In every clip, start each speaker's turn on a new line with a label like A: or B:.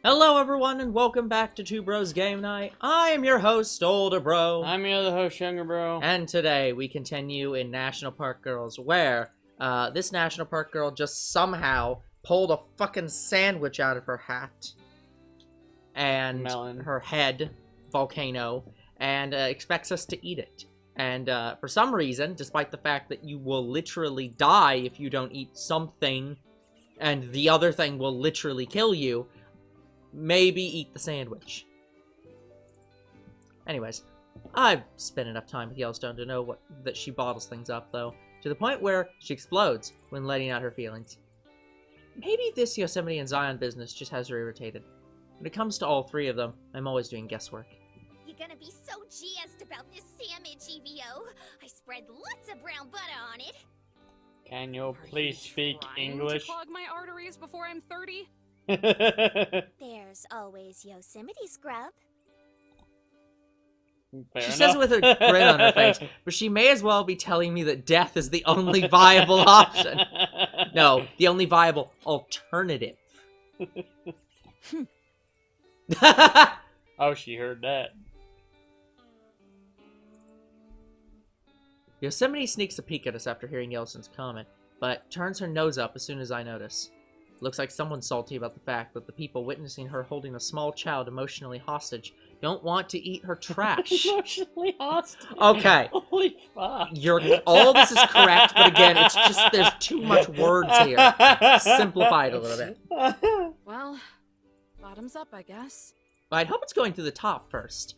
A: Hello everyone and welcome back to Two Bros Game Night. I am your host, Older Bro.
B: I'm your other host, Younger Bro.
A: And today we continue in National Park Girls, where this National Park girl just somehow pulled a fucking sandwich out of her hat. And her head, volcano, and expects us to eat it. And for some reason, despite the fact that you will literally die if you don't eat something, and the other thing will literally kill you, maybe eat the sandwich. Anyways, I've spent enough time with Yellowstone to know that she bottles things up, though, to the point where she explodes when letting out her feelings. Maybe this Yosemite and Zion business just has her irritated. When it comes to all three of them, I'm always doing guesswork.
C: You're gonna be so jazzed about this sandwich, EVO. I spread lots of brown butter on it.
B: Can you please speak English?
D: To clog my arteries before I'm 30?
C: There's always Yosemite scrub.
A: She says it with a grin on her face, but she may as well be telling me that death is the only viable option. No, the only viable alternative.
B: Oh, she heard that.
A: Yosemite sneaks a peek at us after hearing Yellowstone's comment, but turns her nose up as soon as I notice. Looks like someone's salty about the fact that the people witnessing her holding a small child emotionally hostage don't want to eat her trash.
B: Emotionally hostage?
A: Okay.
B: Holy fuck.
A: All this is correct, but again, it's just there's too much words here. Simplify it a little bit.
D: Well, bottoms up, I guess.
A: But I'd hope it's going through the top first.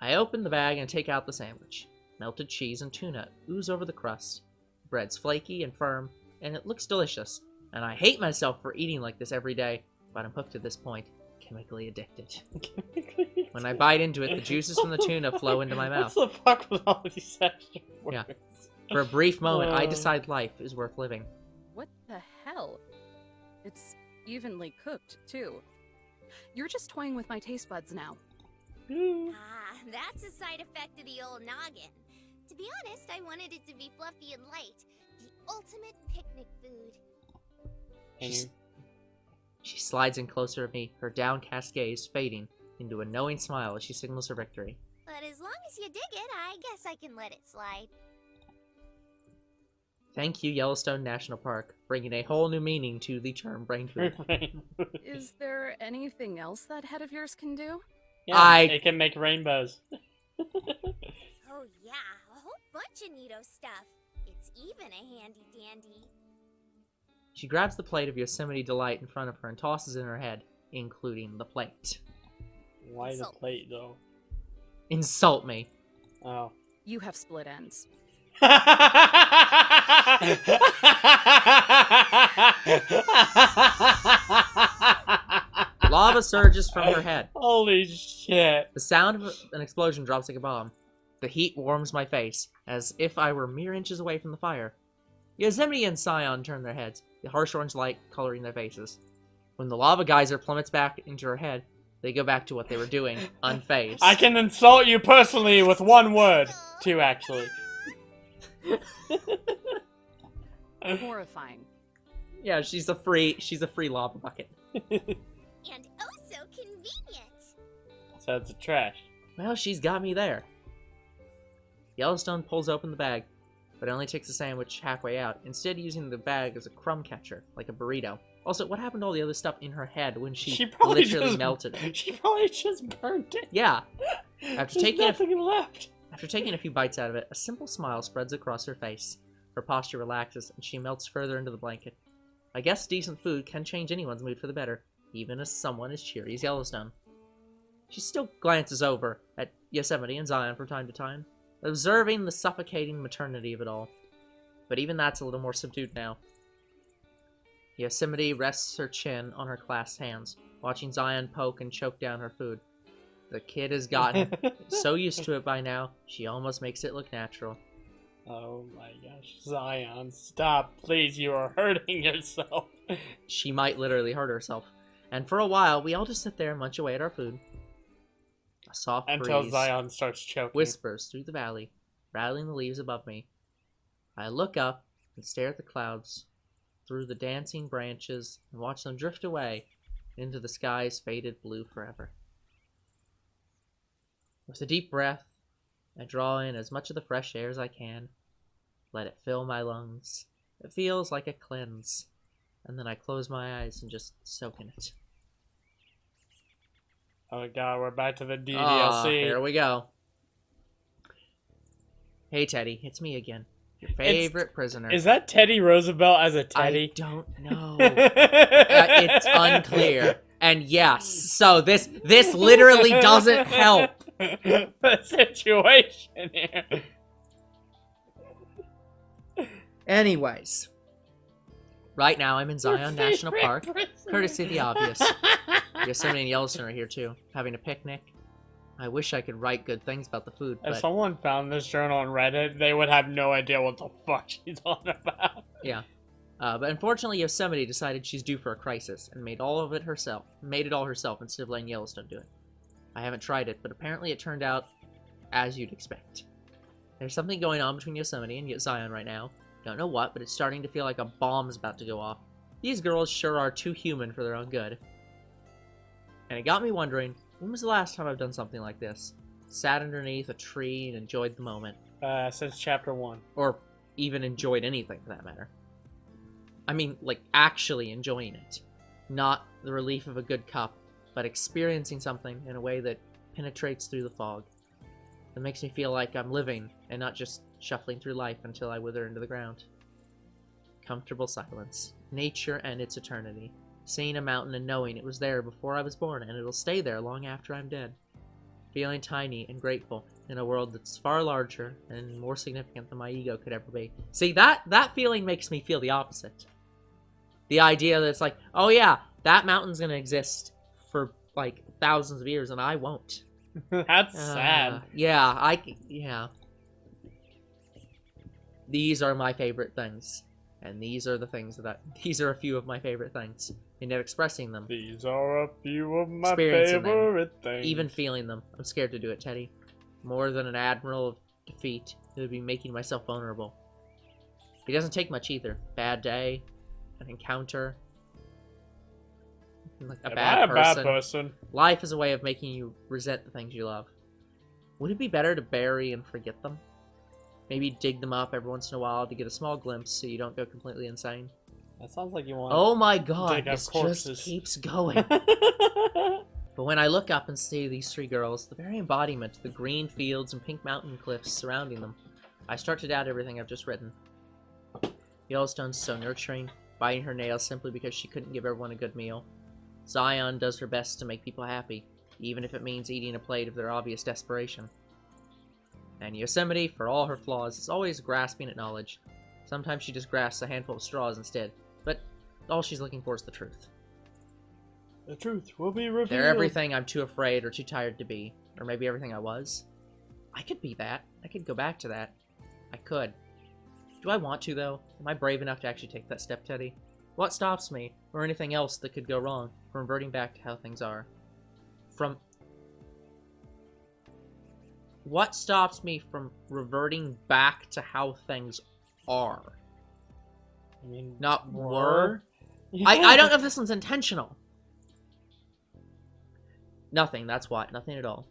A: I open the bag and take out the sandwich. Melted cheese and tuna ooze over the crust. Bread's flaky and firm, and it looks delicious. And I hate myself for eating like this every day, but I'm hooked at this point. Chemically addicted. When I bite into it, the juices from the tuna flow into my mouth.
B: What the fuck was all these extra words?
A: Yeah. For a brief moment, I decide life is worth living.
D: What the hell? It's evenly cooked, too. You're just toying with my taste buds now.
C: That's a side effect of the old noggin. To be honest, I wanted it to be fluffy and light. The ultimate picnic food.
A: She slides in closer to me, her downcast gaze fading into a knowing smile as she signals her victory.
C: But as long as you dig it, I guess I can let it slide.
A: Thank you, Yellowstone National Park, bringing a whole new meaning to the term brain food.
D: Is there anything else that head of yours can do?
B: Yeah, it can make rainbows.
C: Oh yeah, a whole bunch of neato stuff. It's even a handy dandy.
A: She grabs the plate of Yosemite Delight in front of her and tosses it in her head, including the plate.
B: Why the plate, though?
A: Insult me.
B: Oh.
D: You have split ends.
A: Lava surges from her head.
B: Holy shit.
A: The sound of an explosion drops like a bomb. The heat warms my face, as if I were mere inches away from the fire. Yosemite and Zion turn their heads, the harsh orange light coloring their faces. When the lava geyser plummets back into her head, they go back to what they were doing, unfazed.
B: I can insult you personally with one word. Two, actually.
D: Horrifying.
A: Yeah, she's a free lava bucket.
C: And oh so convenient.
B: So it's a trash.
A: Well, she's got me there. Yellowstone pulls open the bag, but only takes the sandwich halfway out, instead using the bag as a crumb catcher, like a burrito. Also, what happened to all the other stuff in her head when she literally melted it?
B: She probably just burned it.
A: Yeah. After taking a few bites out of it, a simple smile spreads across her face. Her posture relaxes, and she melts further into the blanket. I guess decent food can change anyone's mood for the better, even as someone as cheery as Yellowstone. She still glances over at Yosemite and Zion from time to time, observing the suffocating maternity of it all. But even that's a little more subdued now. Yosemite rests her chin on her clasped hands, watching Zion poke and choke down her food. The kid has gotten so used to it by now, she almost makes it look natural.
B: Oh my gosh, Zion, stop, please, you are hurting yourself.
A: She might literally hurt herself. And for a while, we all just sit there and munch away at our food. A soft
B: Until
A: breeze
B: Zion starts choking.
A: whispers through the valley, rattling the leaves above me. I look up and stare at the clouds, through the dancing branches, and watch them drift away into the sky's faded blue forever. With a deep breath, I draw in as much of the fresh air as I can. Let it fill my lungs. It feels like a cleanse. And then I close my eyes and just soak in it.
B: Oh god, we're back to the DDLC.
A: Ah, here we go. Hey Teddy, it's me again. Your favorite prisoner.
B: Is that Teddy Roosevelt as a Teddy?
A: I don't know. It's unclear. And yes, so this literally doesn't help
B: the situation here.
A: Anyways, right now I'm in Zion National Park, courtesy of the obvious. Yosemite and Yellowstone are here too, having a picnic. I wish I could write good things about the food, but...
B: If someone found this journal on Reddit, they would have no idea what the fuck she's on about.
A: Yeah. But unfortunately, Yosemite decided she's due for a crisis and made all of it herself. Made it all herself instead of letting Yellowstone do it. I haven't tried it, but apparently it turned out as you'd expect. There's something going on between Yosemite and Zion right now. Don't know what, but it's starting to feel like a bomb's about to go off. These girls sure are too human for their own good. And it got me wondering, when was the last time I've done something like this? Sat underneath a tree and enjoyed the moment.
B: Since chapter 1.
A: Or even enjoyed anything, for that matter. I mean, like, actually enjoying it. Not the relief of a good cup, but experiencing something in a way that penetrates through the fog. That makes me feel like I'm living, and not just shuffling through life until I wither into the ground. Comfortable silence. Nature and its eternity. Seeing a mountain and knowing it was there before I was born, and it'll stay there long after I'm dead. Feeling tiny and grateful in a world that's far larger and more significant than my ego could ever be. See, that feeling makes me feel the opposite. The idea that it's like, oh yeah, that mountain's gonna exist for, like, thousands of years, and I won't.
B: That's sad.
A: Yeah. These are my favorite things. And these are the things these are a few of my favorite things. And yet expressing them.
B: These are a few of my
A: Experiencing
B: favorite things.
A: Even feeling them. I'm scared to do it, Teddy. More than an admiral of defeat, it would be making myself vulnerable. It doesn't take much either. Bad day, an encounter, like a bad person. Life is a way of making you resent the things you love. Would it be better to bury and forget them? Maybe dig them up every once in a while to get a small glimpse so you don't go completely insane.
B: That sounds like you want.
A: Oh my god,
B: dig up
A: this
B: corpses.
A: just keeps going. But when I look up and see these three girls, the very embodiment of the green fields and pink mountain cliffs surrounding them, I start to doubt everything I've just written. Yellowstone's so nurturing, biting her nails simply because she couldn't give everyone a good meal. Zion does her best to make people happy, even if it means eating a plate of their obvious desperation. And Yosemite, for all her flaws, is always grasping at knowledge. Sometimes she just grasps a handful of straws instead, but all she's looking for is the truth.
B: The truth will be revealed.
A: They're everything I'm too afraid or too tired to be, or maybe everything I was. I could be that. I could go back to that. I could. Do I want to, though? Am I brave enough to actually take that step, Teddy? What stops me, or anything else that could go wrong, from reverting back to how things are? What stops me from reverting back to how things are?
B: I mean,
A: not were? I don't know if this one's intentional. Nothing, that's why. Nothing at all.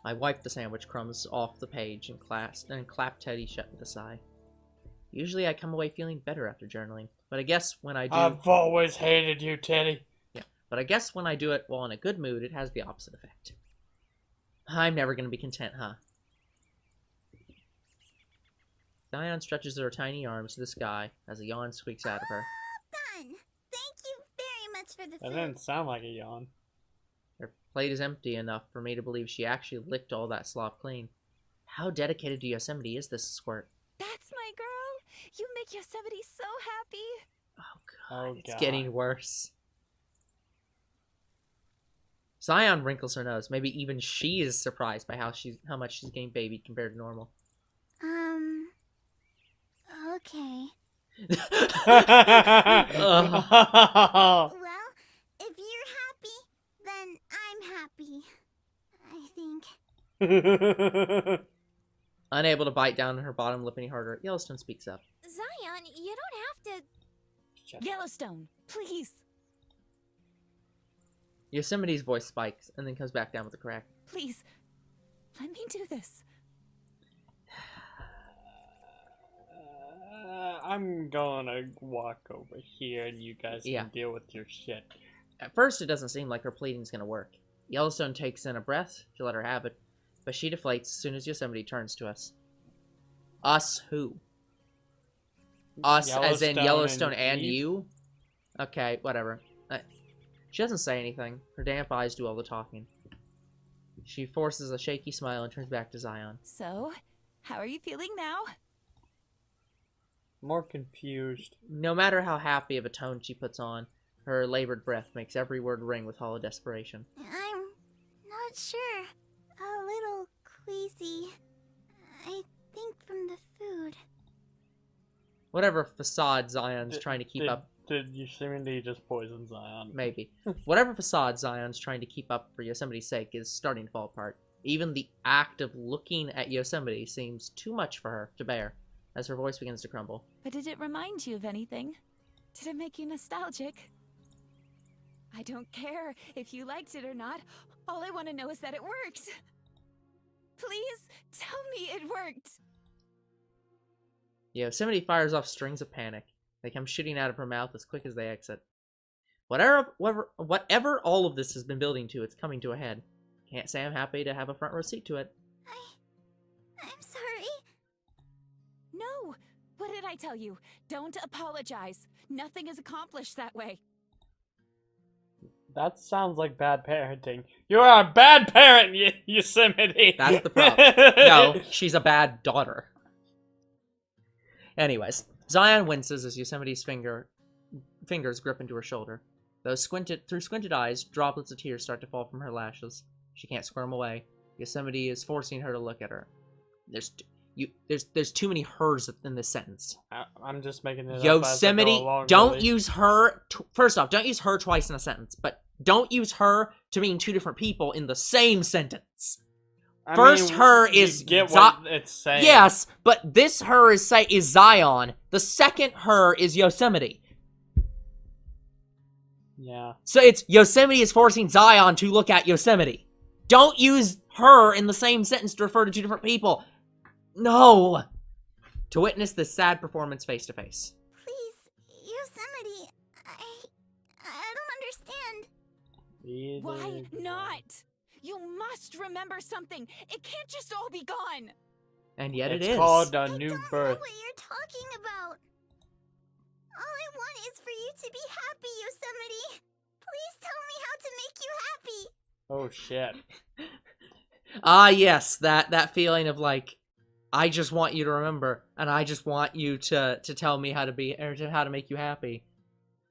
A: I wiped the sandwich crumbs off the page and clapped Teddy shut with a sigh. Usually I come away feeling better after journaling, but I guess when I do...
B: I've always hated you, Teddy.
A: But I guess when I do it while in a good mood, it has the opposite effect. I'm never going to be content, huh? Zion stretches her tiny arms to the sky as a yawn squeaks out of her.
C: Done. Thank you very much for the
B: That
C: food.
B: didn't sound like a yawn.
A: Her plate is empty enough for me to believe she actually licked all that slop clean. How dedicated to Yosemite is this squirt?
D: That's my girl. You make Yosemite so happy.
A: Oh god, it's getting worse. Zion wrinkles her nose. Maybe even she is surprised by how much she's getting babied compared to normal.
C: Okay.
A: Ugh.
C: Well, if you're happy, then I'm happy. I think.
A: Unable to bite down on her bottom lip any harder, Yellowstone speaks up.
C: Zion, you don't have to...
D: Yellowstone, please.
A: Yosemite's voice spikes and then comes back down with a crack.
D: Please, let me do this.
B: I'm gonna walk over here and you guys can deal with your shit.
A: At first, it doesn't seem like her pleading's gonna work. Yellowstone takes in a breath to let her have it, but she deflates as soon as Yosemite turns to us. Us who? Us as in Yellowstone and you? Okay, whatever. She doesn't say anything. Her damp eyes do all the talking. She forces a shaky smile and turns back to Zion.
D: So, how are you feeling now?
B: More confused.
A: No matter how happy of a tone she puts on, her labored breath makes every word ring with hollow desperation.
C: I'm not sure. A little queasy. I think from the food.
A: Whatever facade Zion's trying to keep up...
B: Did Yosemite just poison Zion?
A: Maybe. Whatever facade Zion's trying to keep up for Yosemite's sake is starting to fall apart. Even the act of looking at Yosemite seems too much for her to bear, as her voice begins to crumble.
D: But did it remind you of anything? Did it make you nostalgic? I don't care if you liked it or not. All I want to know is that it worked. Please, tell me it worked.
A: Yosemite fires off strings of panic. They come shooting out of her mouth as quick as they exit. Whatever all of this has been building to, it's coming to a head. Can't say I'm happy to have a front row seat to it.
C: I'm sorry.
D: No! What did I tell you? Don't apologize. Nothing is accomplished that way.
B: That sounds like bad parenting. You are a bad parent, Yosemite!
A: That's the problem. No, she's a bad daughter. Anyways, Zion winces as Yosemite's fingers grip into her shoulder. Through squinted eyes, droplets of tears start to fall from her lashes. She can't squirm away. Yosemite is forcing her to look at her. There's too many hers in this sentence.
B: I'm just making it
A: Yosemite,
B: up as I go along,
A: don't
B: really.
A: use her... First off, don't use her twice in a sentence, but don't use her to mean two different people in the same sentence. First her is...
B: Get what it's saying.
A: Yes, but this her is Zion. The second her is Yosemite.
B: Yeah.
A: So it's Yosemite is forcing Zion to look at Yosemite. Don't use her in the same sentence to refer to two different people. No! To witness this sad performance face to face.
C: Please, Yosemite. I don't understand.
D: Why not? You must remember something. It can't just all be gone.
A: And yet it is.
B: It's called a
C: I
B: new
C: don't
B: birth.
C: know what you're talking about. All I want is for you to be happy, Yosemite. Please tell me how to make you happy.
B: Oh shit.
A: Ah, yes, that feeling of like, I just want you to remember, and I just want you to tell me how to be, or how to make you happy.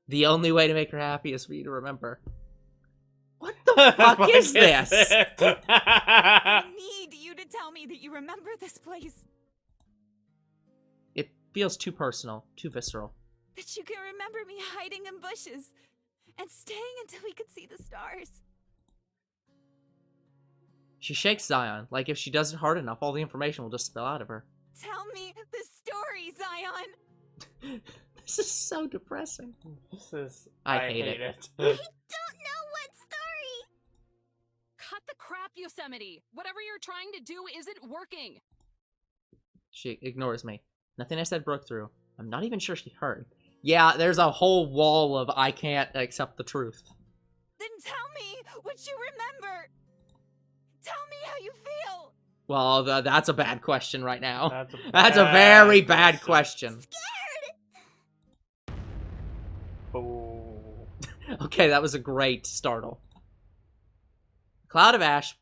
A: The only way to make her happy is for you to remember. What the fuck is this?
D: I need you to tell me that you remember this place.
A: It feels too personal, too visceral.
D: That you can remember me hiding in bushes and staying until we could see the stars.
A: She shakes Zion, like if she does it hard enough, all the information will just spill out of her.
D: Tell me the story, Zion!
A: This is so depressing.
B: I
A: hate it.
C: I don't know what story.
D: Cut the crap, Yosemite! Whatever you're trying to do isn't working!
A: She ignores me. Nothing I said broke through. I'm not even sure she heard. Yeah, there's a whole wall of I can't accept the truth.
D: Then tell me what you remember! Tell me how you feel!
A: Well, that's a bad question right now.
B: That's
A: a very bad question.
B: Oh.
A: Okay, that was a great startle. A cloud of ash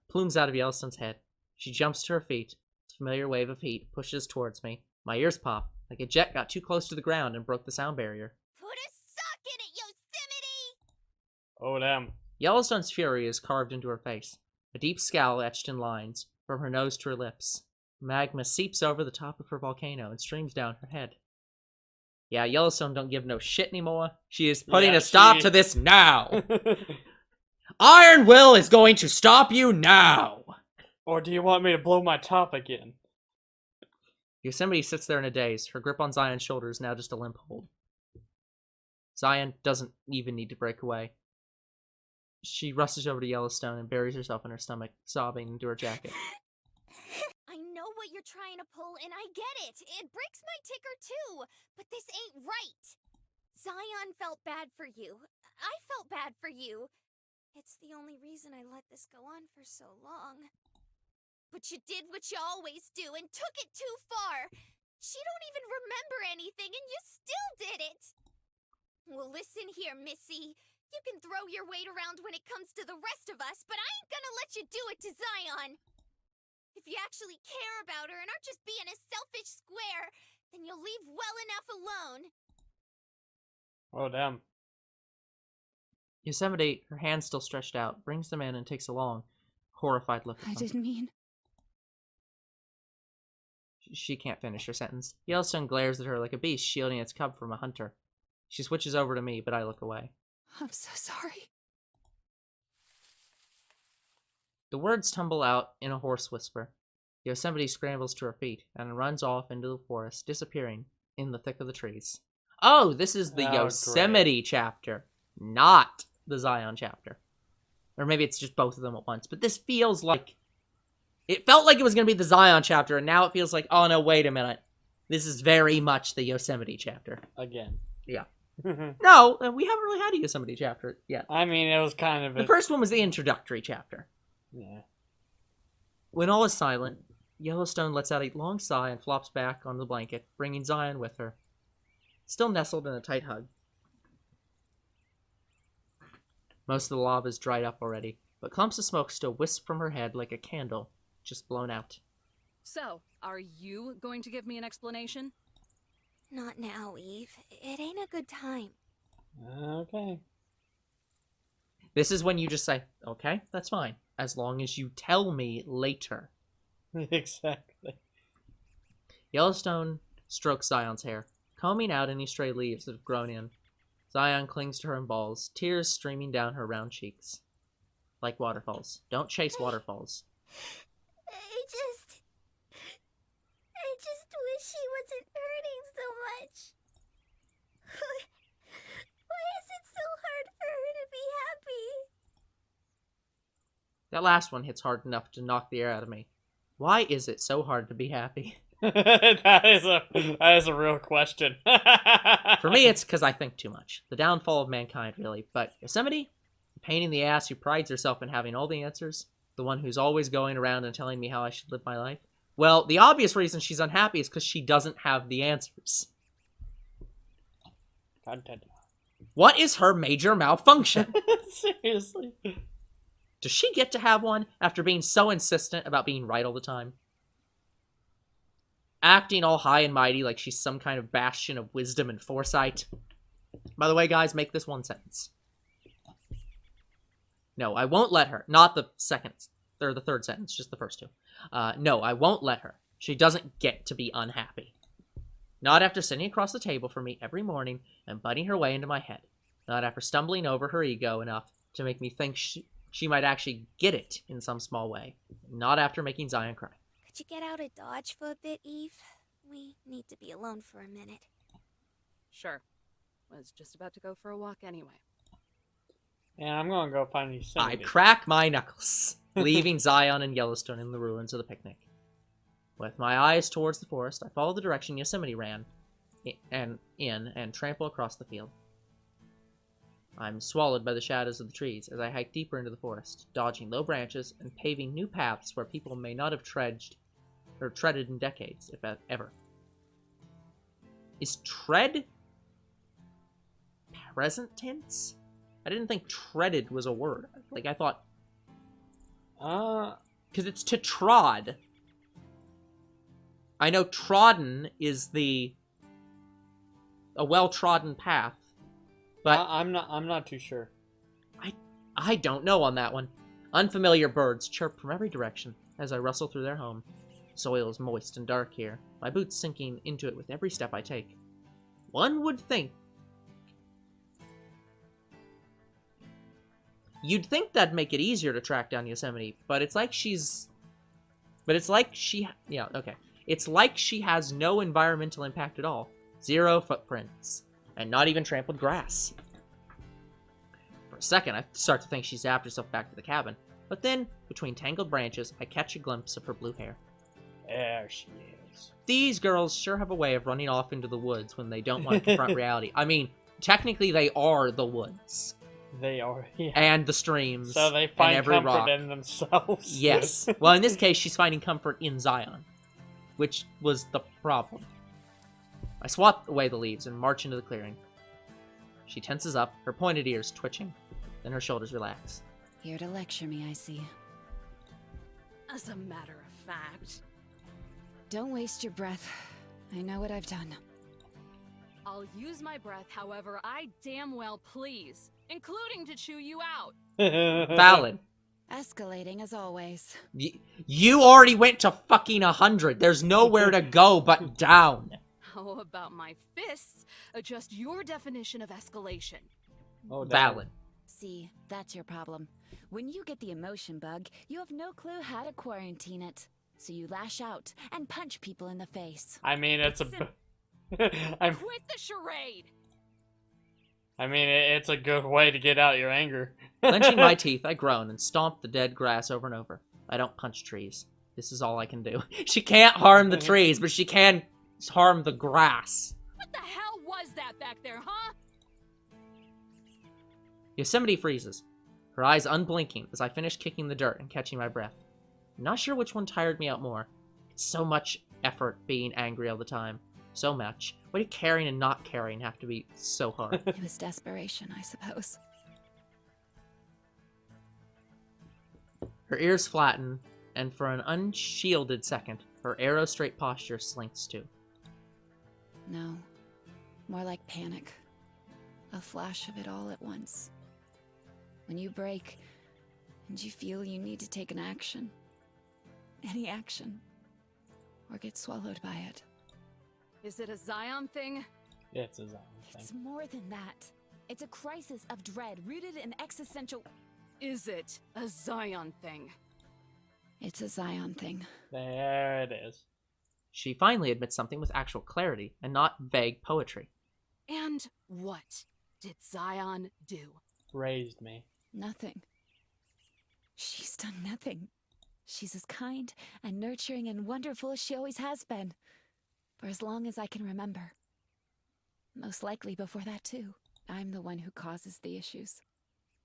A: plumes out of Yellowstone's head. She jumps to her feet. A familiar wave of heat pushes towards me. My ears pop, like a jet got too close to the ground and broke the sound barrier.
C: Put a sock in it, Yosemite.
B: Oh, damn.
A: Yellowstone's fury is carved into her face. A deep scowl etched in lines, from her nose to her lips. Magma seeps over the top of her volcano and streams down her head. Yeah, Yellowstone don't give no shit anymore. She is putting a stop to this now! Iron Will is going to stop you now!
B: Or do you want me to blow my top again?
A: Yosemite sits there in a daze, her grip on Zion's shoulder is now just a limp hold. Zion doesn't even need to break away. She rushes over to Yellowstone and buries herself in her stomach, sobbing into her jacket.
C: I know what you're trying to pull, and I get it. It breaks my ticker, too. But this ain't right. Zion felt bad for you. I felt bad for you. It's the only reason I let this go on for so long. But you did what you always do and took it too far. She don't even remember anything, and you still did it. Well, listen here, Missy. You can throw your weight around when it comes to the rest of us, but I ain't gonna let you do it to Zion. If you actually care about her and aren't just being a selfish square, then you'll leave well enough alone.
B: Oh, damn.
A: Yosemite, her hand still stretched out, brings them in and takes a long, horrified look at them.
D: I didn't mean...
A: She can't finish her sentence. Yellowstone glares at her like a beast shielding its cub from a hunter. She switches over to me, but I look away.
D: I'm so sorry.
A: The words tumble out in a hoarse whisper. Yosemite scrambles to her feet and runs off into the forest, disappearing in the thick of the trees. Oh, this is the Yosemite chapter, not the Zion chapter. Or maybe it's just both of them at once. But this feels like... It felt like it was going to be the Zion chapter, and now it feels like, oh no, wait a minute. This is very much the Yosemite chapter.
B: Again.
A: Yeah. No, we haven't really had a Yosemite chapter yet.
B: I mean, it was kind of...
A: The first one was the introductory chapter.
B: Yeah.
A: When all is silent, Yellowstone lets out a long sigh and flops back on the blanket, bringing Zion with her, still nestled in a tight hug. Most of the lava is dried up already, but clumps of smoke still wisp from her head like a candle just blown out.
E: So, are you going to give me an explanation?
C: Not now, Eve. It ain't a good time.
B: Okay.
A: This is when you just say, okay, that's fine, as long as you tell me later.
B: Exactly.
A: Yellowstone strokes Zion's hair, combing out any stray leaves that have grown in. Zion clings to her in balls, tears streaming down her round cheeks. Like waterfalls. Don't chase waterfalls.
C: I just wish she wasn't hurting so much. Why is it so hard for her to be happy?
A: That last one hits hard enough to knock the air out of me. Why is it so hard to be happy?
B: that is a real question.
A: For me, it's because I think too much. The downfall of mankind, really. But Yosemite? The pain in the ass who prides herself in having all the answers? The one who's always going around and telling me how I should live my life? Well, the obvious reason she's unhappy is because she doesn't have the answers. What is her major malfunction?
B: Seriously.
A: Does she get to have one after being so insistent about being right all the time? Acting all high and mighty like she's some kind of bastion of wisdom and foresight. By the way, guys, make this one sentence. No, I won't let her. Not the second, or the third sentence, just the first two. No, I won't let her. She doesn't get to be unhappy. Not after sitting across the table from me every morning and butting her way into my head. Not after stumbling over her ego enough to make me think she might actually get it in some small way. Not after making Zion cry.
C: Could you get out of Dodge for a bit, Eve? We need to be alone for a minute.
E: Sure. Was just about to go for a walk anyway.
B: And I'm gonna go find Yosemite.
A: I crack my knuckles, leaving Zion and Yellowstone in the ruins of the picnic. With my eyes towards the forest, I follow the direction Yosemite ran, and trample across the field. I'm swallowed by the shadows of the trees as I hike deeper into the forest, dodging low branches and paving new paths where people may not have treaded in decades, if ever. Is tread present tense? I didn't think treaded was a word. Like, I thought... Because it's to trod. I know trodden is a well-trodden path. But
B: I'm not too sure.
A: I don't know on that one. Unfamiliar birds chirp from every direction as I rustle through their home. Soil is moist and dark here, my boots sinking into it with every step I take. One would think... You'd think that'd make it easier to track down Yosemite, but it's like she's... Yeah, okay. It's like she has no environmental impact at all. Zero footprints. and not even trampled grass. For a second, I start to think she's zapped herself back to the cabin, but then, between tangled branches, I catch a glimpse of her blue hair.
B: There she is.
A: These girls sure have a way of running off into the woods when they don't want to confront reality. I mean, technically they are the woods.
B: They are, yeah.
A: And the streams.
B: So they find
A: and every
B: comfort
A: rock.
B: in themselves.
A: Yes. Well, in this case, she's finding comfort in Zion, which was the problem. I swat away the leaves and march into the clearing. She tenses up, her pointed ears twitching. Then her shoulders relax.
D: Here to lecture me, I see.
E: As a matter of fact,
D: Don't waste your breath. I know what I've done.
E: I'll use my breath however I damn well please, including to chew you out.
A: Valid.
D: Escalating as always.
A: You already went to fucking 100. There's nowhere to go but down.
E: How about my fists adjust your definition of escalation?
B: Oh, damn.
A: Valid.
D: See, that's your problem. When you get the emotion bug, you have no clue how to quarantine it. So you lash out and punch people in the face.
B: I mean, it's a...
E: Quit the charade!
B: I mean, it's a good way to get out your anger.
A: Clenching my teeth, I groan and stomp the dead grass over and over. I don't punch trees. This is all I can do. She can't harm the trees, but she can harm the grass.
E: What the hell was that back there, huh?
A: Yosemite freezes, her eyes unblinking as I finish kicking the dirt and catching my breath. I'm not sure which one tired me out more. It's so much effort being angry all the time. So much. Why do caring and not caring have to be so hard?
D: It was desperation, I suppose.
A: Her ears flatten, and for an unshielded second, her arrow-straight posture slinks too.
D: No. More like panic. A flash of it all at once. When you break, and you feel you need to take an action. Any action. Or get swallowed by it.
E: Is it a Zion thing?
B: It's a Zion thing.
D: It's more than that. It's a crisis of dread rooted in existential...
E: Is it a Zion thing?
D: It's a Zion thing.
B: There it is.
A: She finally admits something with actual clarity, and not vague poetry.
E: And what did Zion do?
B: Raised me.
D: Nothing. She's done nothing. She's as kind and nurturing and wonderful as she always has been. For as long as I can remember. Most likely before that, too. I'm the one who causes the issues.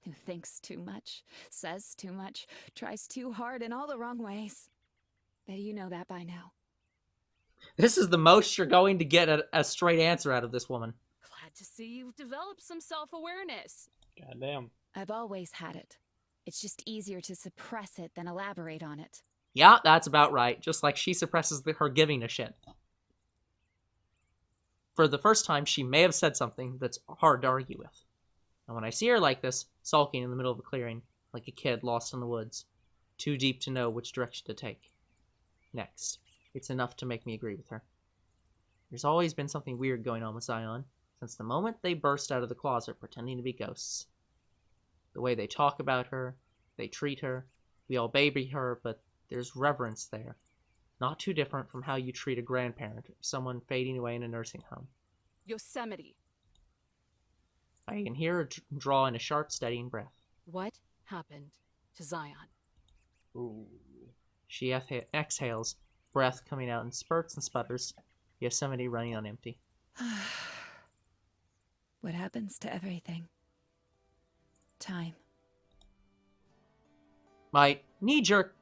D: Who thinks too much, says too much, tries too hard in all the wrong ways. Bet you know that by now.
A: This is the most you're going to get a straight answer out of this woman.
E: Glad to see you've developed some self-awareness.
B: Goddamn.
D: I've always had it. It's just easier to suppress it than elaborate on it.
A: Yeah, that's about right. Just like she suppresses her giving a shit. For the first time, she may have said something that's hard to argue with. And when I see her like this, sulking in the middle of a clearing, like a kid lost in the woods, too deep to know which direction to take. Next, it's enough to make me agree with her. There's always been something weird going on with Zion, since the moment they burst out of the closet pretending to be ghosts. The way they talk about her, they treat her, we all baby her, but there's reverence there. Not too different from how you treat a grandparent or someone fading away in a nursing home.
E: Yosemite.
A: I can hear her draw in a sharp, steadying breath.
E: What happened to Zion?
B: Ooh.
A: She exhales, breath coming out in spurts and sputters, Yosemite running on empty.
D: What happens to everything? Time.
A: My knee-jerk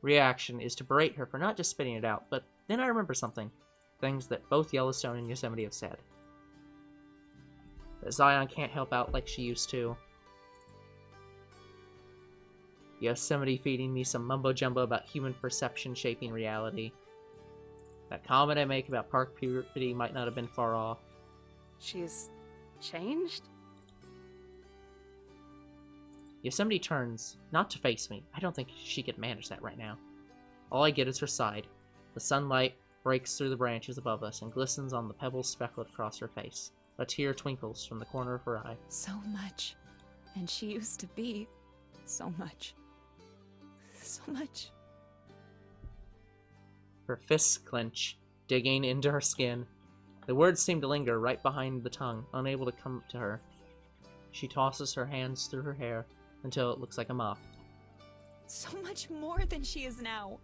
A: reaction is to berate her for not just spitting it out, but then I remember something. Things that both Yellowstone and Yosemite have said. That Zion can't help out like she used to. Yosemite feeding me some mumbo-jumbo about human perception shaping reality. That comment I make about park puberty might not have been far off.
E: She's changed?
A: Yosemite turns, not to face me. I don't think she could manage that right now. All I get is her side. The sunlight breaks through the branches above us and glistens on the pebbles speckled across her face. A tear twinkles from the corner of her eye.
D: So much. And she used to be so much. So much.
A: Her fists clench, digging into her skin. The words seem to linger right behind the tongue, unable to come to her. She tosses her hands through her hair until it looks like a mop.
D: So much more than she is now.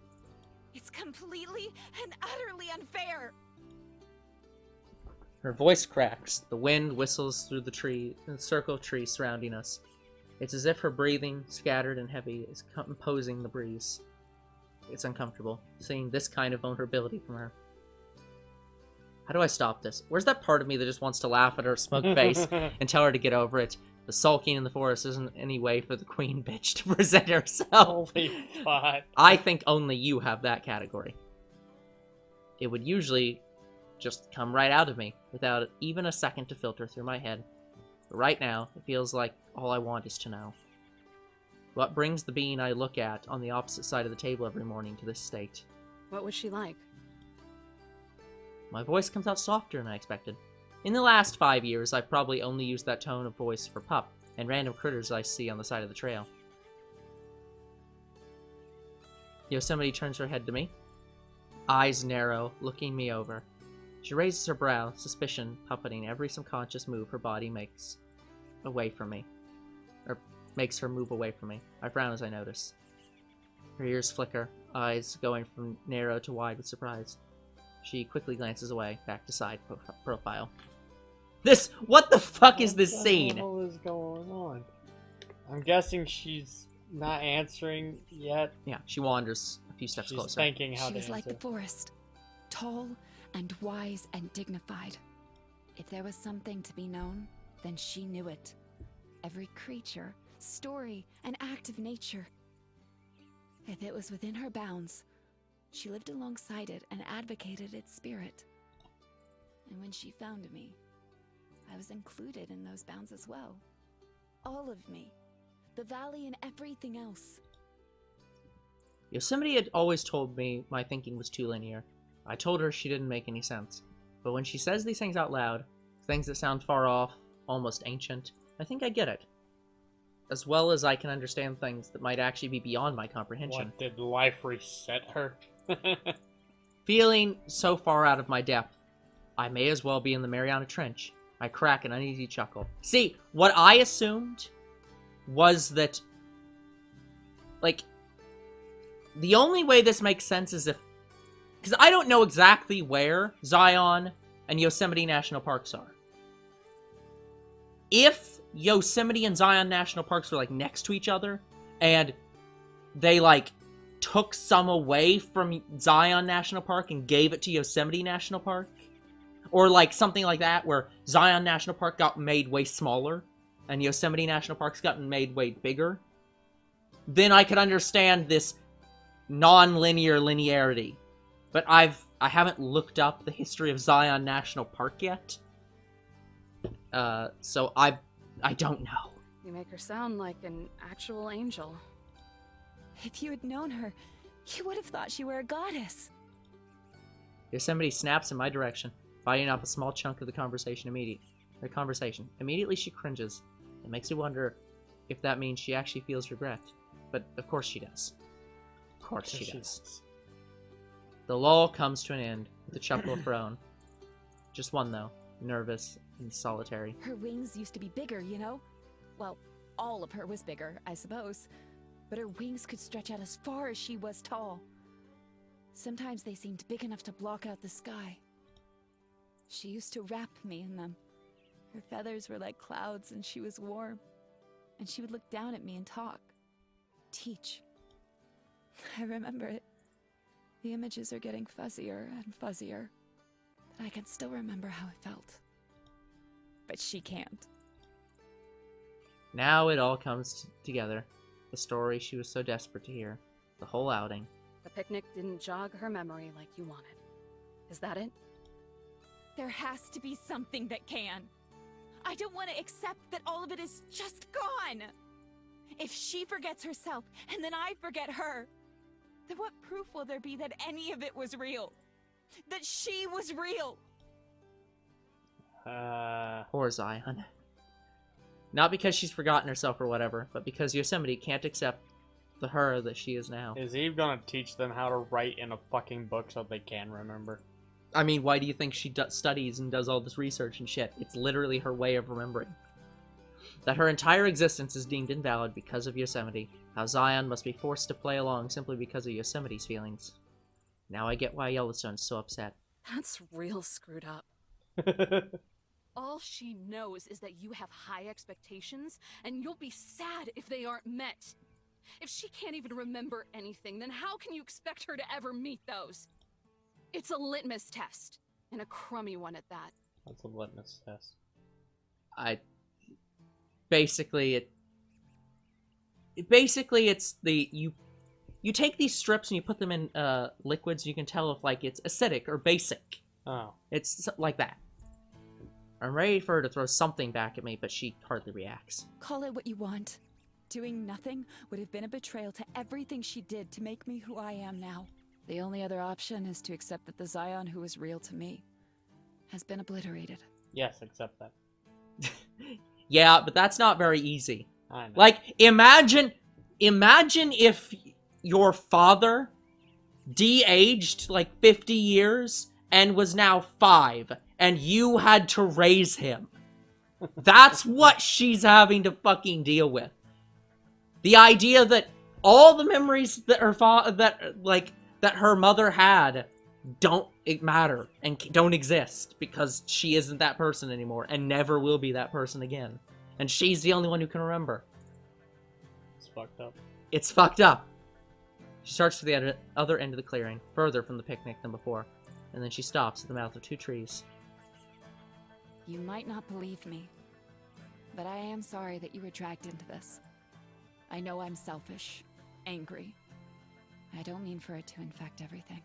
D: It's completely and utterly unfair.
A: Her voice cracks. The wind whistles through the circle of trees surrounding us. It's as if her breathing, scattered and heavy, is composing the breeze. It's uncomfortable, seeing this kind of vulnerability from her. How do I stop this? Where's that part of me that just wants to laugh at her smug face and tell her to get over it? The sulking in the forest isn't any way for the queen bitch to present herself.
B: Holy fuck.
A: I think only you have that category. It would usually just come right out of me, without even a second to filter through my head. But right now, it feels like all I want is to know. What brings the being I look at on the opposite side of the table every morning to this state?
E: What was she like?
A: My voice comes out softer than I expected. In the last 5 years, I've probably only used that tone of voice for pup and random critters I see on the side of the trail. Yosemite turns her head to me, eyes narrow, looking me over. She raises her brow, suspicion puppeting every subconscious move her body makes away from me. Or makes her move away from me. I frown as I notice. Her ears flicker, eyes going from narrow to wide with surprise. She quickly glances away, back to side profile. What the fuck is this scene?
B: What is going on? I'm guessing she's not answering yet.
A: Yeah, she wanders a few steps closer.
B: She's thinking how
D: She
B: to
D: was like
B: answer.
D: the forest, tall and wise and dignified. If there was something to be known, then she knew it. Every creature, story, and act of nature. If it was within her bounds, she lived alongside it and advocated its spirit. And when she found me, I was included in those bounds as well. All of me. The valley and everything else.
A: Yosemite had always told me my thinking was too linear. I told her she didn't make any sense. But when she says these things out loud, things that sound far off, almost ancient, I think I get it. As well as I can understand things that might actually be beyond my comprehension.
B: What, did life reset her?
A: Feeling so far out of my depth, I may as well be in the Mariana Trench. I crack an uneasy chuckle. See, what I assumed was that, like, the only way this makes sense is if, because I don't know exactly where Zion and Yosemite National Parks are. If Yosemite and Zion National Parks were, like, next to each other, and they, like, took some away from Zion National Park and gave it to Yosemite National Park, or, like, something like that, where Zion National Park got made way smaller, and Yosemite National Park's gotten made way bigger, then I could understand this non-linear linearity. But I haven't looked up the history of Zion National Park yet. So I don't know.
E: You make her sound like an actual angel.
D: If you had known her, you would have thought she were a goddess.
A: Yosemite snaps in my direction, biting off a small chunk of the conversation Immediately she cringes. It makes me wonder if that means she actually feels regret. But of course she does. Of course she does. The lull comes to an end with a chuckle of her own. Just one, though. Nervous and solitary.
D: Her wings used to be bigger, you know? Well, all of her was bigger, I suppose. But her wings could stretch out as far as she was tall. Sometimes they seemed big enough to block out the sky. She used to wrap me in them. Her feathers were like clouds and she was warm. And she would look down at me and talk. Teach. I remember it. The images are getting fuzzier and fuzzier. But I can still remember how it felt. But she can't.
A: Now it all comes together. The story she was so desperate to hear. The whole outing.
E: The picnic didn't jog her memory like you wanted. Is that it?
D: There has to be something that can. I don't want to accept that all of it is just gone. If she forgets herself, and then I forget her, then what proof will there be that any of it was real? That she was real?
A: Poor Zion. Not because she's forgotten herself or whatever, but because Yosemite can't accept the her that she is now.
B: Is Eve gonna teach them how to write in a fucking book so they can remember?
A: I mean, why do you think she studies and does all this research and shit? It's literally her way of remembering. That her entire existence is deemed invalid because of Yosemite. How Zion must be forced to play along simply because of Yosemite's feelings. Now I get why Yellowstone's so upset.
E: That's real screwed up. All she knows is that you have high expectations, and you'll be sad if they aren't met. If she can't even remember anything, then how can you expect her to ever meet those? It's a litmus test, and a crummy one at that.
B: What's a litmus test?
A: Basically, it's the you take these strips and you put them in liquids. You can tell if like it's acidic or basic.
B: Oh,
A: It's like that. I'm ready for her to throw something back at me, but she hardly reacts.
D: Call it what you want. Doing nothing would have been a betrayal to everything she did to make me who I am now. The only other option is to accept that the Zion who was real to me has been obliterated.
B: yes, accept that.
A: Yeah, but that's not very easy.
B: I know.
A: Like, imagine if your father de-aged like 50 years and was now 5, and you had to raise him. That's what she's having to fucking deal with. The idea that all the memories that her mother had don't matter and don't exist because she isn't that person anymore and never will be that person again. And she's the only one who can remember.
B: It's fucked up.
A: It's fucked up. She starts to the other end of the clearing, further from the picnic than before, and then she stops at the mouth of 2 trees.
D: You might not believe me, but I am sorry that you were dragged into this. I know I'm selfish, angry. I don't mean for it to infect everything.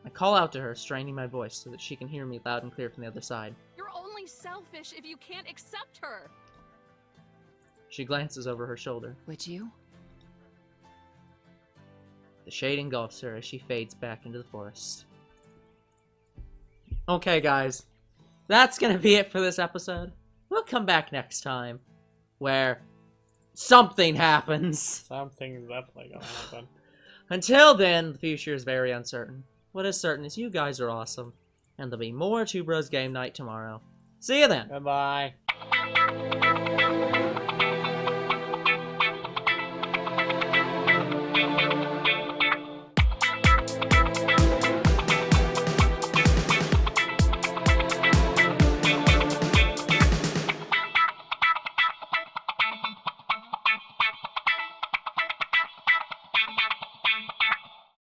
A: I call out to her, straining my voice so that she can hear me loud and clear from the other side.
E: You're only selfish if you can't accept her.
A: She glances over her shoulder.
D: Would you?
A: The shade engulfs her as she fades back into the forest. Okay, guys. That's gonna be it for this episode. We'll come back next time, where something happens.
B: Something's definitely gonna happen.
A: Until then, the future is very uncertain. What is certain is you guys are awesome, and there'll be more Two Bros Game Night tomorrow. See you then!
B: Goodbye.